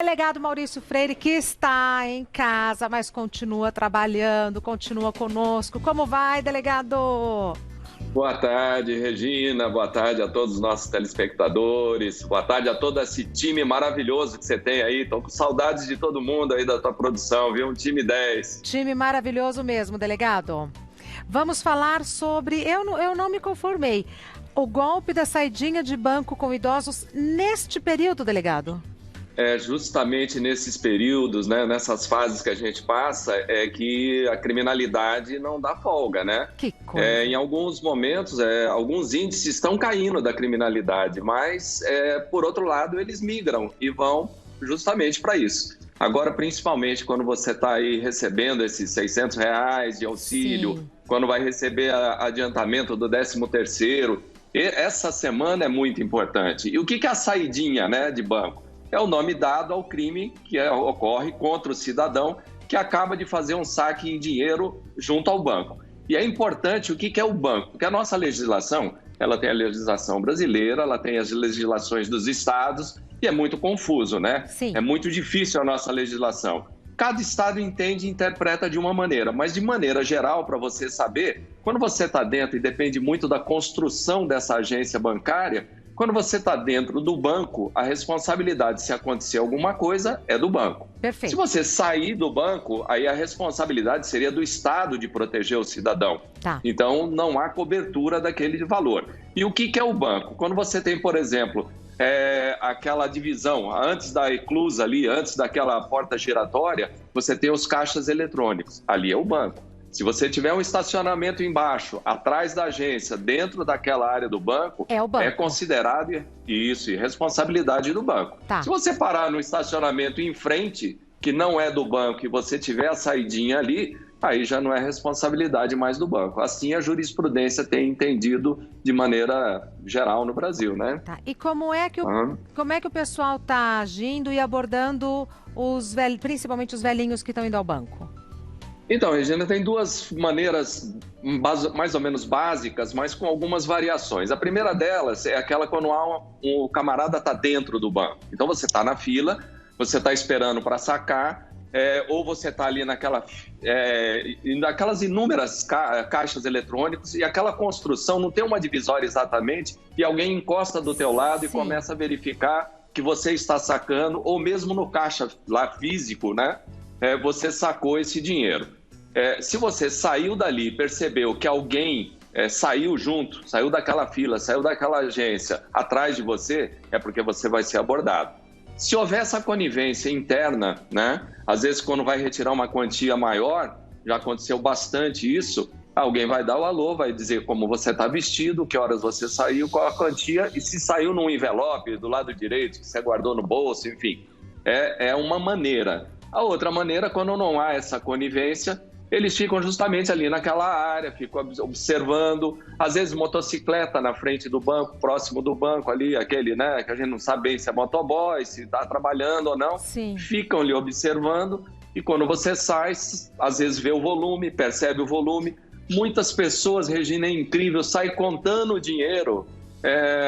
Delegado Maurício Freire, que está em casa, mas continua trabalhando, continua conosco. Como vai, delegado? Boa tarde, Regina. Boa tarde a todos os nossos telespectadores. Boa tarde a todo esse time maravilhoso que você tem aí. Estou com saudades de todo mundo aí da tua produção, viu? Um time 10. Time maravilhoso mesmo, delegado. Vamos falar sobre... Eu não me conformei. O golpe da saidinha de banco com idosos neste período, delegado? É justamente nesses períodos, né, nessas fases que a gente passa, é que a criminalidade não dá folga, né? Que coisa. Em alguns momentos, alguns índices estão caindo da criminalidade, mas, por outro lado, eles migram e vão justamente para isso. Agora, principalmente quando você está aí recebendo esses R$ 600 de auxílio, Sim. quando vai receber adiantamento do 13º, essa semana é muito importante. E o que é a saidinha, né, de banco? É o nome dado ao crime que ocorre contra o cidadão que acaba de fazer um saque em dinheiro junto ao banco. E é importante o que é o banco, porque a nossa legislação, ela tem a legislação brasileira, ela tem as legislações dos estados e é muito confuso, né? Sim. É muito difícil a nossa legislação. Cada estado entende e interpreta de uma maneira, mas de maneira geral, para você saber, quando você está dentro e depende muito da construção dessa agência bancária, quando você está dentro do banco, a responsabilidade, se acontecer alguma coisa, é do banco. Perfeito. Se você sair do banco, aí a responsabilidade seria do Estado de proteger o cidadão. Tá. Então, não há cobertura daquele valor. E o que é o banco? Quando você tem, por exemplo, aquela divisão, antes da eclusa ali, antes daquela porta giratória, você tem os caixas eletrônicos. Ali é o banco. Se você tiver um estacionamento embaixo, atrás da agência, dentro daquela área do banco, é o banco. É considerado isso, e responsabilidade do banco. Tá. Se você parar no estacionamento em frente, que não é do banco, e você tiver a saidinha ali, aí já não é responsabilidade mais do banco. Assim a jurisprudência tem entendido de maneira geral no Brasil, né? Tá. E como é que o pessoal está agindo e abordando principalmente os velhinhos que estão indo ao banco? Então, Regina, tem duas maneiras mais ou menos básicas, mas com algumas variações. A primeira delas é aquela quando o camarada está dentro do banco. Então, você está na fila, você está esperando para sacar, ou você está ali naquelas inúmeras caixas eletrônicos e aquela construção não tem uma divisória exatamente e alguém encosta do teu lado e começa a verificar que você está sacando, ou mesmo no caixa lá físico, né? Você sacou esse dinheiro. Se você saiu dali e percebeu que alguém saiu junto, saiu daquela fila, saiu daquela agência atrás de você, é porque você vai ser abordado. Se houver essa conivência interna, né? Às vezes quando vai retirar uma quantia maior, já aconteceu bastante isso, alguém vai dar o alô, vai dizer como você está vestido, que horas você saiu, qual a quantia, e se saiu num envelope do lado direito, que você guardou no bolso, enfim. É uma maneira. A outra maneira, quando não há essa conivência, eles ficam justamente ali naquela área, ficam observando, às vezes motocicleta na frente do banco, próximo do banco ali, aquele, né, que a gente não sabe bem se é motoboy, se está trabalhando ou não. Sim. Ficam ali observando e quando você sai, às vezes vê o volume, percebe o volume. Muitas pessoas, Regina, é incrível, saem contando o dinheiro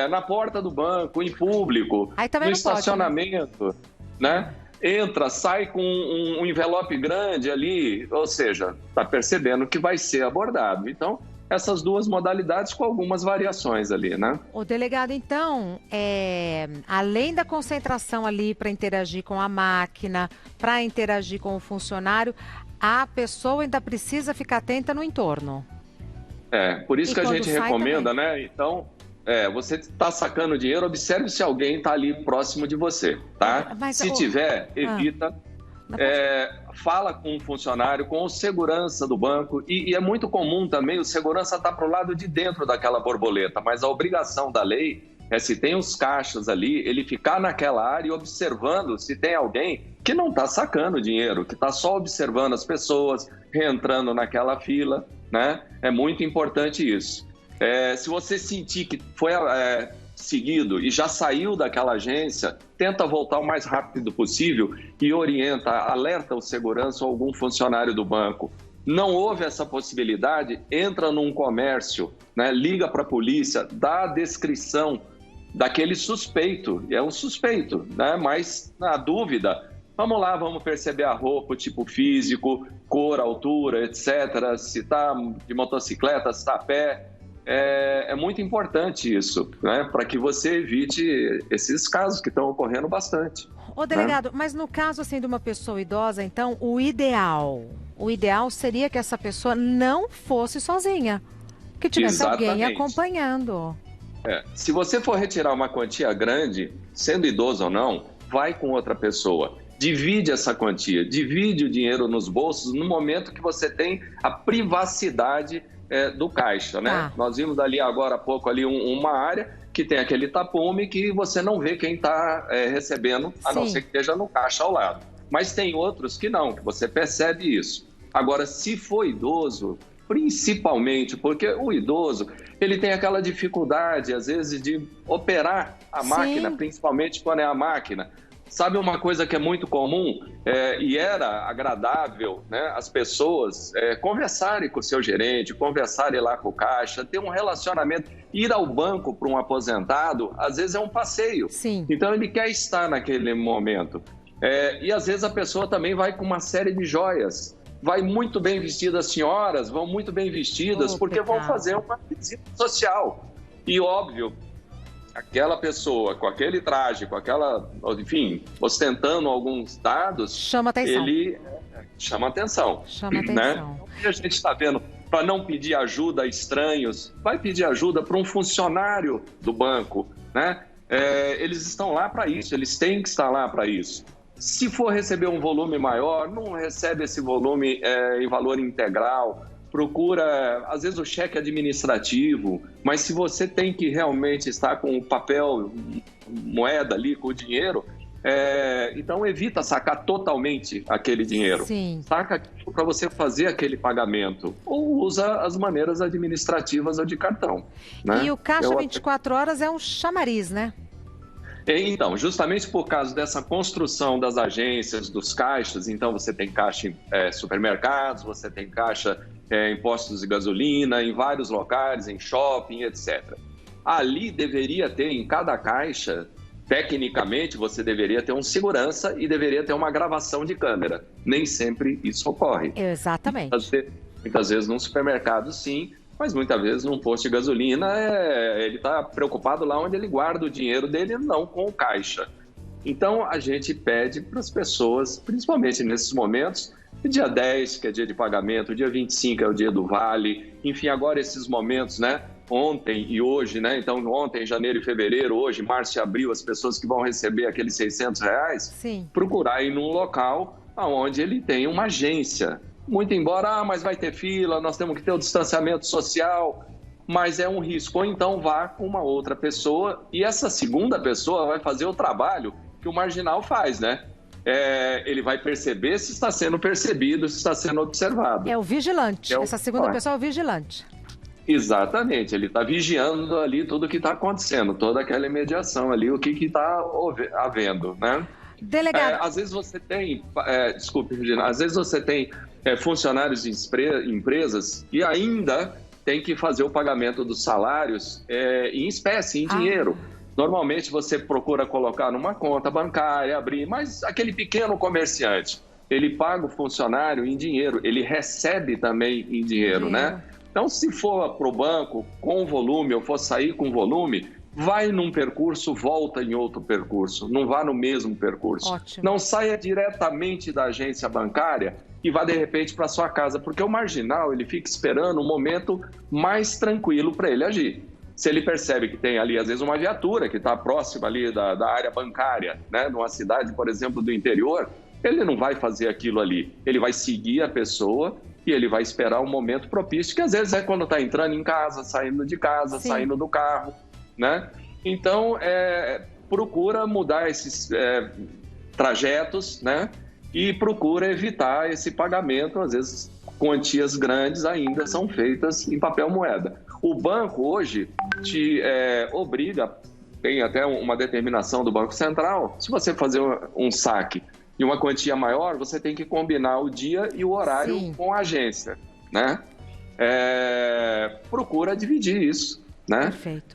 na porta do banco, em público, no estacionamento, né? Entra, sai com um envelope grande ali, ou seja, está percebendo que vai ser abordado. Então, essas duas modalidades com algumas variações ali, né? O delegado, então, além da concentração ali para interagir com a máquina, para interagir com o funcionário, a pessoa ainda precisa ficar atenta no entorno. Por isso que a gente recomenda, também, né? Então... você está sacando dinheiro, observe se alguém está ali próximo de você, tá? Se tiver, evita, fala com o funcionário, com o segurança do banco, e é muito comum também o segurança estar para o lado de dentro daquela borboleta, mas a obrigação da lei é, se tem os caixas ali, ele ficar naquela área observando se tem alguém que não está sacando dinheiro, que está só observando as pessoas, reentrando naquela fila, né? É muito importante isso. Se você sentir que foi seguido e já saiu daquela agência, tenta voltar o mais rápido possível e orienta, alerta o segurança ou algum funcionário do banco. Não houve essa possibilidade, entra num comércio, né, liga para a polícia, dá a descrição daquele suspeito, e é um suspeito, né? Mas na dúvida, vamos lá, vamos perceber a roupa, o tipo físico, cor, altura, etc. Se está de motocicleta, se está a pé. É muito importante isso, né? Para que você evite esses casos que estão ocorrendo bastante. Ô, delegado, mas no caso assim de uma pessoa idosa, então, o ideal seria que essa pessoa não fosse sozinha, que tivesse alguém acompanhando. Se você for retirar uma quantia grande, sendo idoso ou não, vai com outra pessoa. Divide essa quantia, divide o dinheiro nos bolsos no momento que você tem a privacidade do caixa, né? Nós vimos ali agora há pouco ali uma área que tem aquele tapume que você não vê quem está recebendo, a não ser que esteja no caixa ao lado. Mas tem outros que não, que você percebe isso. Agora, se for idoso, principalmente porque o idoso, ele tem aquela dificuldade, às vezes, de operar a máquina, principalmente quando é a máquina. Sabe uma coisa que é muito comum e era agradável, né, as pessoas conversarem com o seu gerente, conversarem lá com o caixa, ter um relacionamento. Ir ao banco para um aposentado, às vezes é um passeio. Então ele quer estar naquele momento. E às vezes a pessoa também vai com uma série de joias. Vai muito bem vestidas, as senhoras vão muito bem vestidas, porque vão fazer uma visita social. E óbvio, aquela pessoa com aquele traje, com aquela, enfim, ostentando alguns dados, chama atenção. Ele chama atenção. Né? E a gente está vendo, para não pedir ajuda a estranhos, vai pedir ajuda para um funcionário do banco, né? Eles estão lá para isso, eles têm que estar lá para isso. Se for receber um volume maior, não recebe esse volume em valor integral, procura, às vezes, o cheque administrativo, mas se você tem que realmente estar com o papel, moeda ali, com o dinheiro, então evita sacar totalmente aquele dinheiro. Saca para você fazer aquele pagamento, ou usa as maneiras administrativas ou de cartão. Né? E o caixa 24 horas é um chamariz, né? Então, justamente por causa dessa construção das agências, dos caixas, então você tem caixa em supermercados, você tem caixa em postos de gasolina, em vários locais, em shopping, etc. Ali deveria ter, em cada caixa, tecnicamente, você deveria ter um segurança e deveria ter uma gravação de câmera. Nem sempre isso ocorre. Exatamente. Muitas vezes num supermercado, sim, mas muitas vezes num posto de gasolina, ele está preocupado lá onde ele guarda o dinheiro dele, não com o caixa. Então, a gente pede para as pessoas, principalmente nesses momentos, dia 10, que é dia de pagamento, dia 25 é o dia do vale, enfim, agora esses momentos, né? Ontem e hoje, né? Então, ontem, janeiro e fevereiro, hoje, março e abril, as pessoas que vão receber aqueles R$600, procurar ir num local onde ele tem uma agência. Muito embora, mas vai ter fila, nós temos que ter o distanciamento social, mas é um risco. Ou então vá com uma outra pessoa e essa segunda pessoa vai fazer o trabalho que o marginal faz, né? Ele vai perceber se está sendo percebido, se está sendo observado. É o vigilante. Essa segunda pessoa é o vigilante. Exatamente. Ele está vigiando ali tudo o que está acontecendo, toda aquela mediação ali, o que está havendo, né? Delegado. Às vezes você tem, desculpe, Regina, às vezes você tem funcionários de empresas e ainda tem que fazer o pagamento dos salários em espécie, em dinheiro. Normalmente você procura colocar numa conta bancária, abrir, mas aquele pequeno comerciante, ele paga o funcionário em dinheiro, ele recebe também em dinheiro, né? Então, se for para o banco com volume ou for sair com volume, vai num percurso, volta em outro percurso, não vá no mesmo percurso. Ótimo. Não saia diretamente da agência bancária e vá de repente para sua casa, porque o marginal ele fica esperando um momento mais tranquilo para ele agir. Se ele percebe que tem ali, às vezes, uma viatura que está próxima ali da área bancária, né, numa cidade, por exemplo, do interior, ele não vai fazer aquilo ali. Ele vai seguir a pessoa e ele vai esperar um momento propício, que às vezes é quando está entrando em casa, saindo de casa, saindo do carro, né? Então, procura mudar esses trajetos, né? E procura evitar esse pagamento, às vezes quantias grandes ainda são feitas em papel moeda. O banco hoje te obriga, tem até uma determinação do Banco Central, se você fazer um saque de uma quantia maior, você tem que combinar o dia e o horário com a agência, né? Procura dividir isso, né? Perfeito.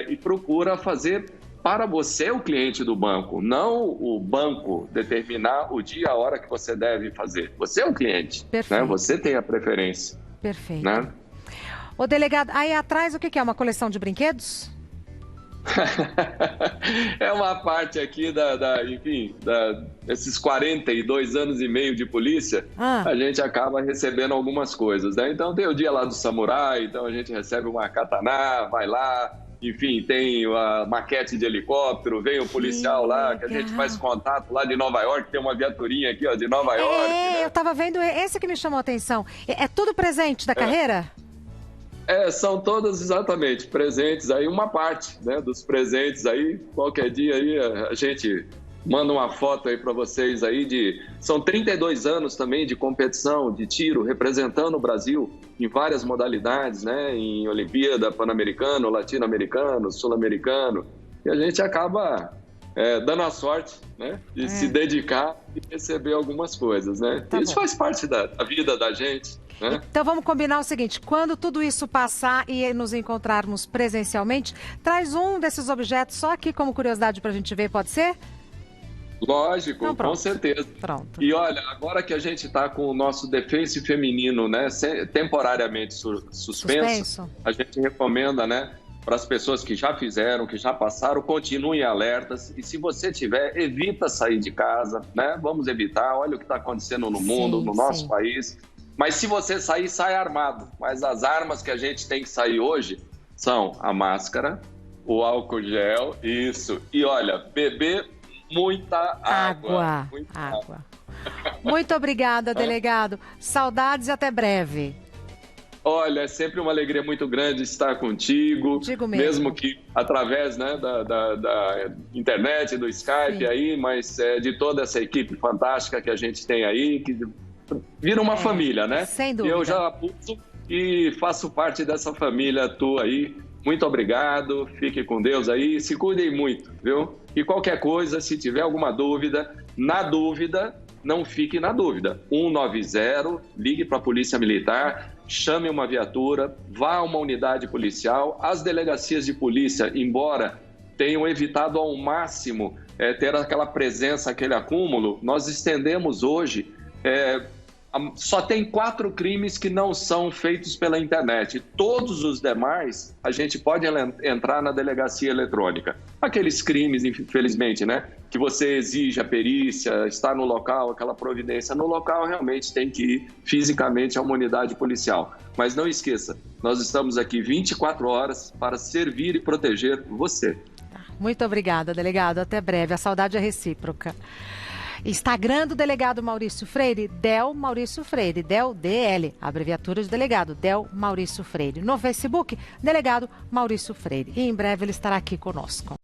E procura fazer para você, o cliente do banco, não o banco determinar o dia, a hora que você deve fazer. Você é o cliente, né? Você tem a preferência. Perfeito. Né? Ô, delegado, aí atrás o que é? Uma coleção de brinquedos? É uma parte aqui esses 42 anos e meio de polícia, a gente acaba recebendo algumas coisas, né? Então tem o dia lá do samurai, então a gente recebe uma katana, vai lá, enfim, tem a maquete de helicóptero, vem o policial lá, que a gente faz contato lá de Nova York, tem uma viaturinha aqui, ó, de Nova York. Né? Eu tava vendo, esse que me chamou a atenção. É tudo presente da carreira? São todas exatamente presentes aí, uma parte, né, dos presentes aí, qualquer dia aí a gente manda uma foto aí para vocês aí são 32 anos também de competição de tiro, representando o Brasil em várias modalidades, né, em Olimpíada, Pan-Americano, Latino-Americano, Sul-Americano, e a gente acaba dando a sorte, né, de se dedicar e receber algumas coisas, né, isso faz parte da vida da gente. Então vamos combinar o seguinte, quando tudo isso passar e nos encontrarmos presencialmente, traz um desses objetos só aqui como curiosidade para a gente ver, pode ser? Lógico, então, com certeza. Pronto. E olha, agora que a gente está com o nosso defense feminino, né, temporariamente suspenso, a gente recomenda, né, para as pessoas que já fizeram, que já passaram, continuem alertas. E se você tiver, evita sair de casa, né? Vamos evitar. Olha o que está acontecendo no mundo, no nosso país. Mas se você sair, sai armado. Mas as armas que a gente tem que sair hoje são a máscara, o álcool gel, isso. E olha, beber muita água. Muita água. Muito obrigada, delegado. Saudades e até breve. Olha, é sempre uma alegria muito grande estar contigo. Digo mesmo. Que através, né, da internet, do Skype aí, mas de toda essa equipe fantástica que a gente tem aí, que vira uma família, né? Sem dúvida. Eu já apusto e faço parte dessa família tua aí. Muito obrigado, fique com Deus aí, se cuidem muito, viu? E qualquer coisa, se tiver alguma dúvida, não fique na dúvida. 190, ligue para a Polícia Militar, chame uma viatura, vá a uma unidade policial. As delegacias de polícia, embora tenham evitado ao máximo ter aquela presença, aquele acúmulo, nós estendemos hoje... só tem 4 crimes que não são feitos pela internet. Todos os demais, a gente pode entrar na delegacia eletrônica. Aqueles crimes, infelizmente, né? Que você exige a perícia, está no local, aquela providência no local, realmente tem que ir fisicamente a uma unidade policial. Mas não esqueça, nós estamos aqui 24 horas para servir e proteger você. Muito obrigada, delegado. Até breve. A saudade é recíproca. Instagram do delegado Maurício Freire, Del Maurício Freire, Del DL, abreviatura de delegado, Del Maurício Freire. No Facebook, delegado Maurício Freire. E em breve ele estará aqui conosco.